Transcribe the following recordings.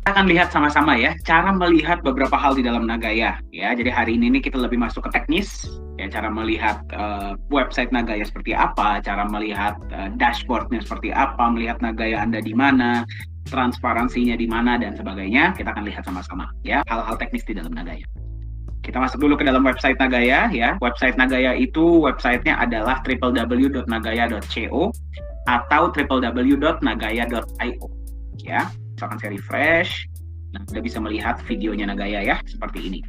Kita akan lihat sama-sama ya, cara melihat beberapa hal di dalam Nagaya ya. Jadi hari ini kita lebih masuk ke teknis ya, cara melihat website Nagaya seperti apa, cara melihat dashboardnya seperti apa, melihat Nagaya Anda di mana, transparansinya di mana dan sebagainya. Kita akan lihat sama-sama ya, hal-hal teknis di dalam Nagaya. Kita masuk dulu ke dalam website Nagaya ya. Website Nagaya itu websitenya adalah www.nagaya.co atau www.nagaya.io ya. Misalkan saya refresh, nah Anda bisa melihat videonya Nagaya ya, seperti ini.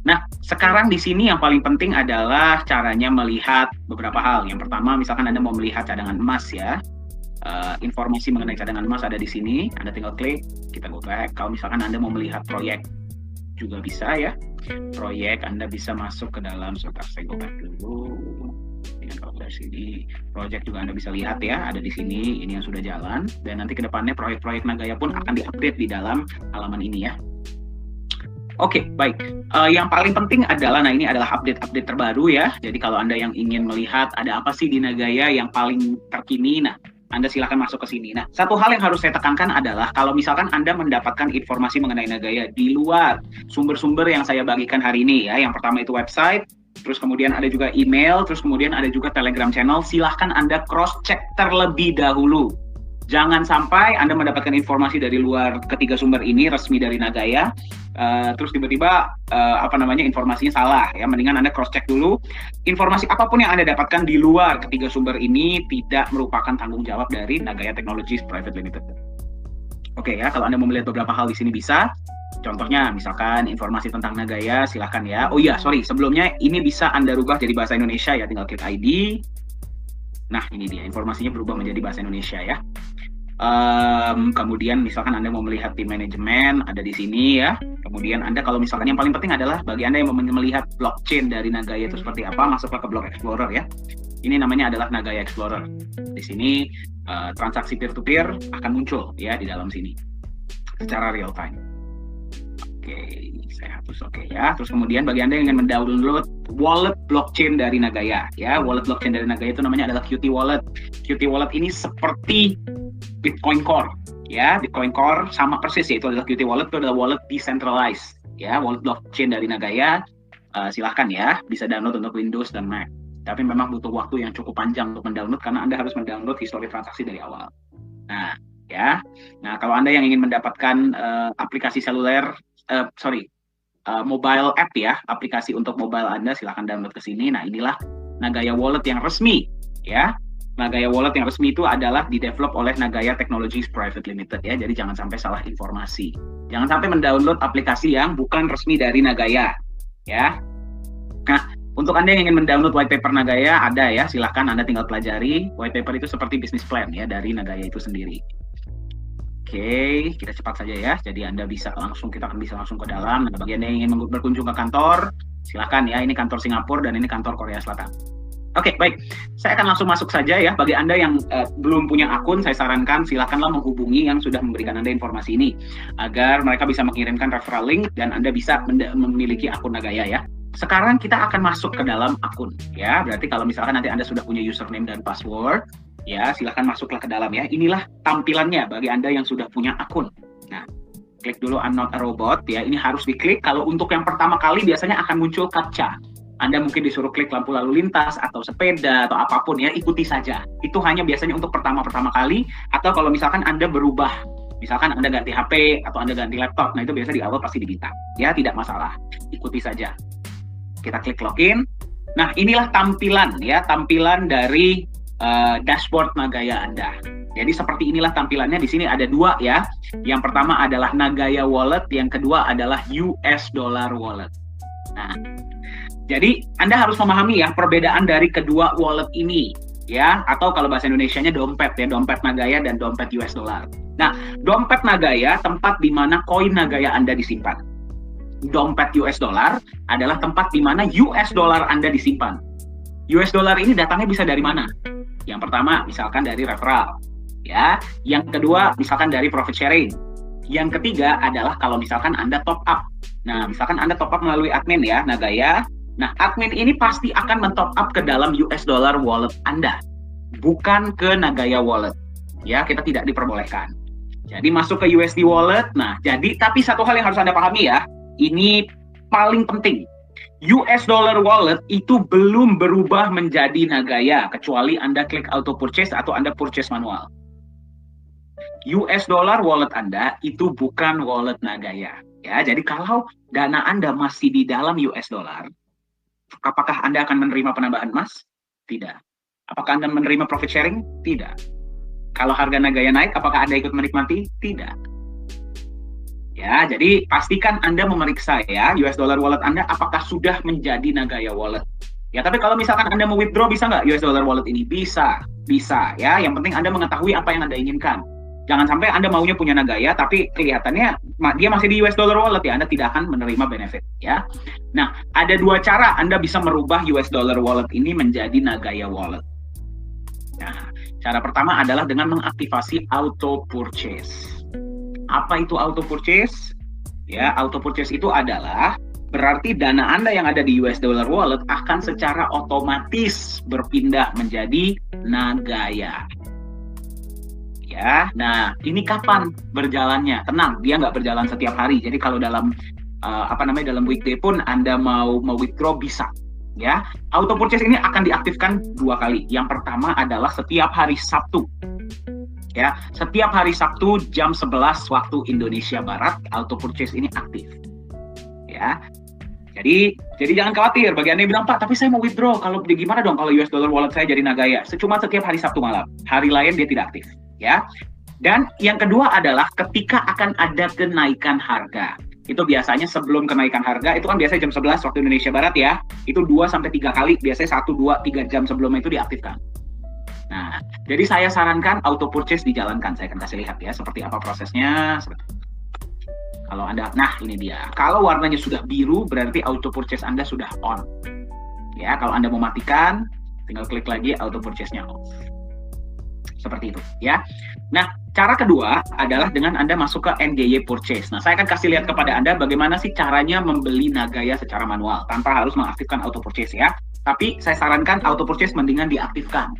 Nah, sekarang di sini yang paling penting adalah caranya melihat beberapa hal. Yang pertama, misalkan Anda mau melihat cadangan emas ya, informasi mengenai cadangan emas ada di sini. Anda tinggal klik, kita go back. Kalau misalkan Anda mau melihat proyek, juga bisa ya. Proyek Anda bisa masuk ke dalam, sebentar saya go back dulu. Dengan kalau dari sini, proyek juga Anda bisa lihat ya, ada di sini, ini yang sudah jalan, dan nanti ke depannya proyek-proyek Nagaya pun akan diupdate di dalam halaman ini ya. Oke, baik. Yang paling penting adalah, nah ini adalah update-update terbaru ya, jadi kalau Anda yang ingin melihat ada apa sih di Nagaya yang paling terkini, nah Anda silakan masuk ke sini. Nah, satu hal yang harus saya tekankan adalah kalau misalkan Anda mendapatkan informasi mengenai Nagaya di luar sumber-sumber yang saya bagikan hari ini ya, yang pertama itu website, terus kemudian ada juga email, terus kemudian ada juga Telegram channel. Silahkan Anda cross-check terlebih dahulu. Jangan sampai Anda mendapatkan informasi dari luar ketiga sumber ini, resmi dari Nagaya, terus tiba-tiba informasinya salah ya. Mendingan Anda cross-check dulu. Informasi apapun yang Anda dapatkan di luar ketiga sumber ini tidak merupakan tanggung jawab dari Nagaya Technologies Private Limited. Oke ya, kalau Anda mau melihat beberapa hal di sini bisa. Contohnya, misalkan informasi tentang Nagaya, silahkan ya. Oh iya, sorry, sebelumnya ini bisa Anda rubah jadi bahasa Indonesia ya, tinggal klik ID. Nah, ini dia, informasinya berubah menjadi bahasa Indonesia ya. Kemudian misalkan Anda mau melihat tim manajemen, ada di sini ya. Kemudian Anda kalau misalkan yang paling penting adalah bagi Anda yang mau melihat blockchain dari Nagaya itu seperti apa, masuklah ke Block Explorer ya. Ini namanya adalah Nagaya Explorer. Di sini transaksi peer-to-peer akan muncul ya di dalam sini secara real time. Oke, saya hapus oke ya. Terus kemudian bagi Anda yang ingin mendownload wallet blockchain dari Nagaya ya, wallet blockchain dari Nagaya itu namanya adalah Qt Wallet. Qt Wallet ini seperti Bitcoin Core ya, Bitcoin Core sama persis ya, itu adalah Qt Wallet, itu adalah wallet decentralized ya, wallet blockchain dari Nagaya. Silahkan ya, bisa download untuk Windows dan Mac. Tapi memang butuh waktu yang cukup panjang untuk mendownload karena Anda harus mendownload histori transaksi dari awal. Nah, ya. Nah, kalau Anda yang ingin mendapatkan aplikasi seluler, mobile app ya, aplikasi untuk mobile Anda, silahkan download ke sini. Nah, inilah Nagaya Wallet yang resmi ya. Nagaya Wallet yang resmi itu adalah didevelop oleh Nagaya Technologies Private Limited ya. Jadi jangan sampai salah informasi. Jangan sampai mendownload aplikasi yang bukan resmi dari Nagaya ya. Nah, untuk Anda yang ingin mendownload white paper Nagaya, ada ya, silahkan Anda tinggal pelajari. White paper itu seperti business plan ya dari Nagaya itu sendiri. Oke, kita cepat saja ya. Jadi kita akan bisa langsung ke dalam. Nah, bagi Anda yang ingin berkunjung ke kantor, silahkan ya. Ini kantor Singapura dan ini kantor Korea Selatan. Oke, baik. Saya akan langsung masuk saja ya. Bagi Anda yang belum punya akun, saya sarankan silakanlah menghubungi yang sudah memberikan Anda informasi ini agar mereka bisa mengirimkan referral link dan Anda bisa memiliki akun Nagaya ya. Sekarang kita akan masuk ke dalam akun ya. Berarti kalau misalkan nanti Anda sudah punya username dan password, ya silahkan masuklah ke dalam ya. Inilah tampilannya bagi Anda yang sudah punya akun. Nah, klik dulu I'm not a robot ya. Ini harus diklik. Kalau untuk yang pertama kali biasanya akan muncul captcha. Anda mungkin disuruh klik lampu lalu lintas atau sepeda atau apapun ya, ikuti saja. Itu hanya biasanya untuk pertama kali, atau kalau misalkan Anda berubah, misalkan Anda ganti HP atau Anda ganti laptop, nah itu biasa di awal pasti diminta. Ya, tidak masalah. Ikuti saja. Kita klik login. Nah, inilah tampilan ya, tampilan dari dashboard Nagaya Anda. Jadi seperti inilah tampilannya. Di sini ada dua ya. Yang pertama adalah Nagaya Wallet, yang kedua adalah US Dollar Wallet. Nah, jadi Anda harus memahami ya perbedaan dari kedua wallet ini ya, atau kalau bahasa Indonesianya dompet ya, dompet Nagaya dan dompet US Dollar. Nah, dompet Nagaya tempat di mana koin Nagaya Anda disimpan. Dompet US Dollar adalah tempat di mana US Dollar Anda disimpan. US Dollar ini datangnya bisa dari mana? Yang pertama, misalkan dari referral, ya. Yang kedua, misalkan dari profit sharing. Yang ketiga adalah kalau misalkan Anda top up. Nah, misalkan Anda top up melalui admin ya, Nagaya. Nah, admin ini pasti akan men-top up ke dalam US Dollar wallet Anda, bukan ke Nagaya Wallet. Ya, kita tidak diperbolehkan. Jadi masuk ke USD wallet. Nah, jadi tapi satu hal yang harus Anda pahami ya, ini paling penting. US dollar wallet itu belum berubah menjadi Nagaya kecuali Anda klik auto purchase atau Anda purchase manual. US dollar wallet Anda itu bukan wallet Nagaya. Ya, jadi kalau dana Anda masih di dalam US dollar, apakah Anda akan menerima penambahan emas? Tidak. Apakah Anda menerima profit sharing? Tidak. Kalau harga Nagaya naik, apakah Anda ikut menikmati? Tidak. Ya, jadi pastikan Anda memeriksa ya US dollar wallet Anda apakah sudah menjadi Nagaya wallet. Ya, tapi kalau misalkan Anda mau withdraw, bisa nggak US dollar wallet ini? Bisa, bisa ya. Yang penting Anda mengetahui apa yang Anda inginkan. Jangan sampai Anda maunya punya Nagaya, tapi kelihatannya dia masih di US dollar wallet ya, Anda tidak akan menerima benefit ya. Nah, ada dua cara Anda bisa merubah US dollar wallet ini menjadi Nagaya wallet. Nah, cara pertama adalah dengan mengaktifasi auto purchase. Apa itu auto purchase? Ya, auto purchase itu adalah berarti dana Anda yang ada di US dollar wallet akan secara otomatis berpindah menjadi Nagaya. Ya, nah ini kapan berjalannya? Tenang, dia nggak berjalan setiap hari. Jadi kalau dalam dalam weekday pun Anda mau withdraw bisa. Ya, auto purchase ini akan diaktifkan 2 kali. Yang pertama adalah setiap hari Sabtu. Ya, setiap hari Sabtu jam 11 waktu Indonesia Barat auto purchase ini aktif. Ya. Jadi jangan khawatir bagi Anda yang bilang, "Pak, tapi saya mau withdraw. Kalau gimana dong kalau US dollar wallet saya jadi Nagaya?" Cuma setiap hari Sabtu malam. Hari lain dia tidak aktif, ya. Dan yang kedua adalah ketika akan ada kenaikan harga. Itu biasanya sebelum kenaikan harga, itu kan biasanya jam 11 waktu Indonesia Barat ya, itu 2-3 kali, biasanya 1-2-3 jam sebelumnya itu diaktifkan. Nah, jadi saya sarankan auto purchase dijalankan. Saya akan kasih lihat ya, seperti apa prosesnya. Kalau Anda, nah ini dia, kalau warnanya sudah biru, berarti auto purchase Anda sudah on. Ya, kalau Anda mau matikan, tinggal klik lagi auto purchase-nya off. Seperti itu ya. Nah, cara kedua adalah dengan Anda masuk ke NGY purchase. Nah, saya akan kasih lihat kepada Anda bagaimana sih caranya membeli Nagaya secara manual tanpa harus mengaktifkan auto purchase ya. Tapi saya sarankan auto purchase mendingan diaktifkan.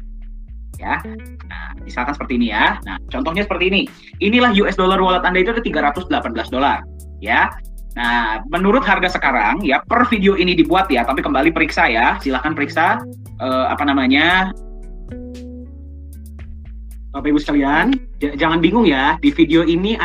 Ya. Nah, misalkan seperti ini ya. Nah, contohnya seperti ini. Inilah US dollar wallet Anda itu ada $318 ya. Nah, menurut harga sekarang ya, per video ini dibuat ya, tapi kembali periksa ya. Silakan periksa Bapak Ibu sekalian, jangan bingung ya, di video ini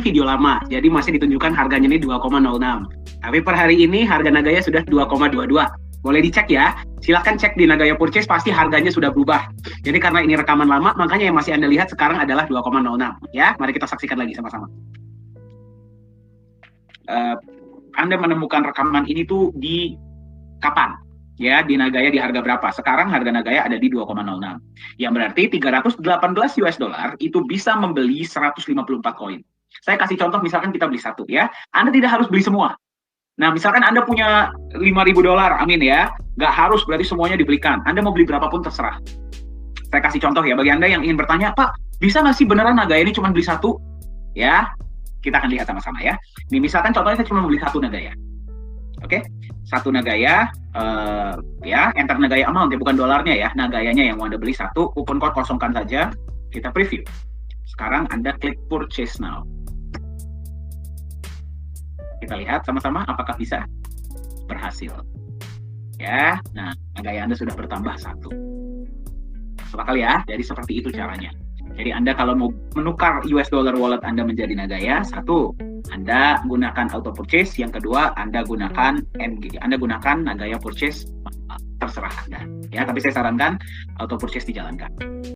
video lama, jadi masih ditunjukkan harganya ini 2,06. Tapi per hari ini harga Nagaya sudah 2,22. Boleh dicek ya, silahkan cek di Nagaya Purchase, pasti harganya sudah berubah. Jadi karena ini rekaman lama, makanya yang masih Anda lihat sekarang adalah 2,06. Ya, mari kita saksikan lagi sama-sama. Anda menemukan rekaman ini tuh di kapan? Ya, di Nagaya di harga berapa? Sekarang harga Nagaya ada di 2,06. Yang berarti 318 US dollar itu bisa membeli 154 koin. Saya kasih contoh, misalkan kita beli satu ya. Anda tidak harus beli semua. Nah, misalkan Anda punya 5.000 dolar, amin ya. Nggak harus berarti semuanya dibelikan. Anda mau beli berapapun terserah. Saya kasih contoh ya, bagi Anda yang ingin bertanya, "Pak, bisa nggak sih beneran Nagaya ini cuma beli satu?" Ya, kita akan lihat sama-sama ya. Nih, misalkan contohnya saya cuma beli satu Nagaya. Oke, satu Nagaya, ya, enter Nagaya amount ya, bukan dolarnya ya, Nagayanya yang mau Anda beli satu, coupon code kosongkan saja, kita preview. Sekarang Anda klik purchase now. Kita lihat sama-sama apakah bisa berhasil. Ya, nah Nagaya Anda sudah bertambah satu. Masuk akal ya, jadi seperti itu caranya. Jadi Anda kalau mau menukar US dollar wallet Anda menjadi Nagaya, satu, Anda gunakan auto purchase, yang kedua Anda gunakan NG, Anda gunakan Nagaya purchase, terserah Anda. Ya, tapi saya sarankan auto purchase dijalankan.